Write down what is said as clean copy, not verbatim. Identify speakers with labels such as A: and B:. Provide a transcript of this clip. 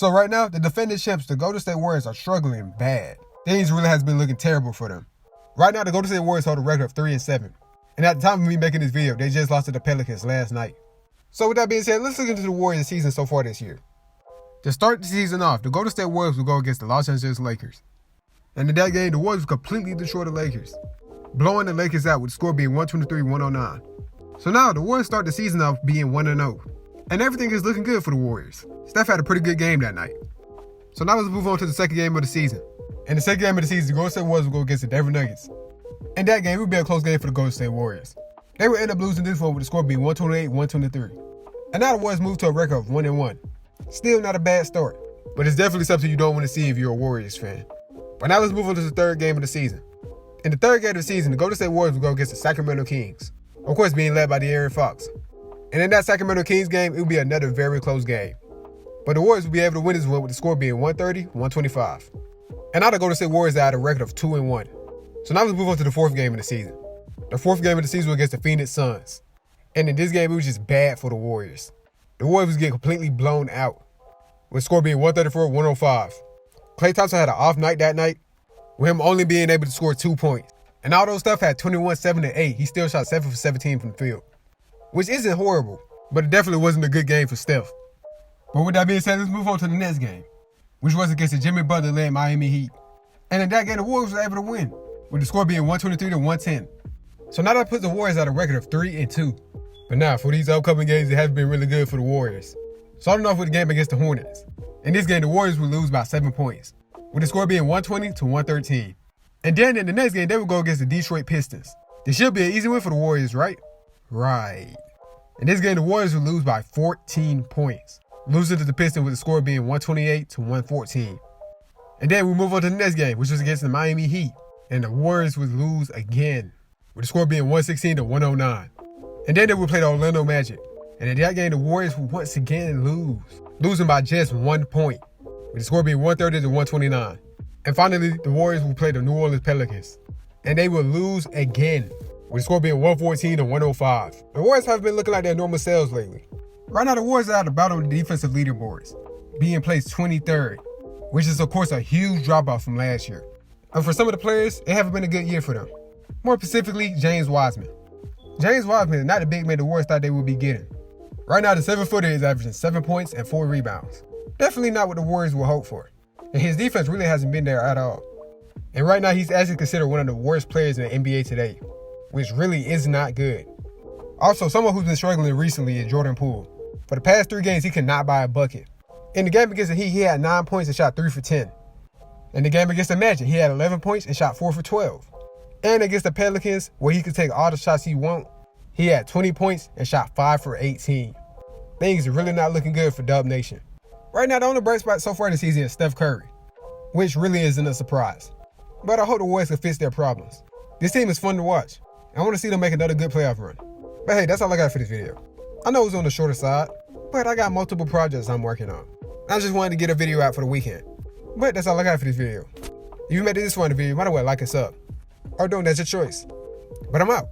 A: So right now, the defending champs, the Golden State Warriors, are struggling bad. Things really has been looking terrible for them. Right now, the Golden State Warriors hold a record of 3-7. And at the time of me making this video, they just lost to the Pelicans last night. So with that being said, let's look into the Warriors season so far this year. To start the season off, the Golden State Warriors will go against the Los Angeles Lakers. And in that game, the Warriors completely destroyed the Lakers, blowing the Lakers out with the score being 123-109. So now the Warriors start the season off being 1-0. And everything is looking good for the Warriors. Steph had a pretty good game that night. So now let's move on to the second game of the season. In the second game of the season, the Golden State Warriors will go against the Denver Nuggets. In that game, it would be a close game for the Golden State Warriors. They would end up losing this one with the score being 128-123. And now the Warriors move to a record of 1-1. Still not a bad start, but it's definitely something you don't want to see if you're a Warriors fan. But now let's move on to the third game of the season. In the third game of the season, the Golden State Warriors will go against the Sacramento Kings. Of course, being led by De'Aaron Fox. And in that Sacramento Kings game, it will be another very close game. But the Warriors will be able to win this one with the score being 130-125. And now the Golden State Warriors are at a record of 2-1. So now let's move on to the fourth game of the season. The fourth game of the season was against the Phoenix Suns. And in this game, it was just bad for the Warriors. The Warriors was getting completely blown out, with the score being 134-105. Klay Thompson had an off night that night, with him only being able to score 2 points. And although Steph had 21, 7, and 8, he still shot 7 for 17 from the field, which isn't horrible, but it definitely wasn't a good game for Steph. But with that being said, let's move on to the next game, which was against the Jimmy Butler-led Miami Heat. And in that game, the Warriors were able to win, with the score being 123-110. So now that puts the Warriors at a record of 3-2. But now, for these upcoming games, it hasn't been really good for the Warriors. Starting off with the game against the Hornets. In this game, the Warriors would lose by 7 points, with the score being 120-113. And then in the next game, they would go against the Detroit Pistons. This should be an easy win for the Warriors, right? Right. In this game, the Warriors would lose by 14 points, losing to the Pistons with the score being 128-114. And then we move on to the next game, which was against the Miami Heat. And the Warriors would lose again, with the score being 116-109. And then they would play the Orlando Magic. And in that game, the Warriors would once again lose, losing by just 1 point, with the score being 130-129. And finally, the Warriors would play the New Orleans Pelicans. And they would lose again, with the score being 114-105. The Warriors have been looking like their normal selves lately. Right now, the Warriors are at the bottom of the defensive leaderboards, being placed 23rd, which is, of course, a huge drop-off from last year. And for some of the players, it hasn't been a good year for them. More specifically, James Wiseman. James Wiseman is not the big man the Warriors thought they would be getting. Right now, the 7-footer is averaging 7 points and 4 rebounds. Definitely not what the Warriors will hope for. And his defense really hasn't been there at all. And right now, he's actually considered one of the worst players in the NBA today, which really is not good. Also, someone who's been struggling recently is Jordan Poole. For the past 3 games, he could not buy a bucket. In the game against the Heat, he had 9 points and shot 3 for 10. In the game against the Magic, he had 11 points and shot 4 for 12. And against the Pelicans, where he could take all the shots he wants, he had 20 points and shot 5 for 18. Things are really not looking good for Dub Nation. Right now, the only bright spot so far this season is Steph Curry, which really isn't a surprise. But I hope the Warriors can fix their problems. This team is fun to watch. I want to see them make another good playoff run. But hey, that's all I got for this video. I know it's on the shorter side, but I got multiple projects I'm working on. I just wanted to get a video out for the weekend. But that's all I got for this video. If you made it this far in the video, might as well like and sub. Or don't, that's your choice. But I'm out.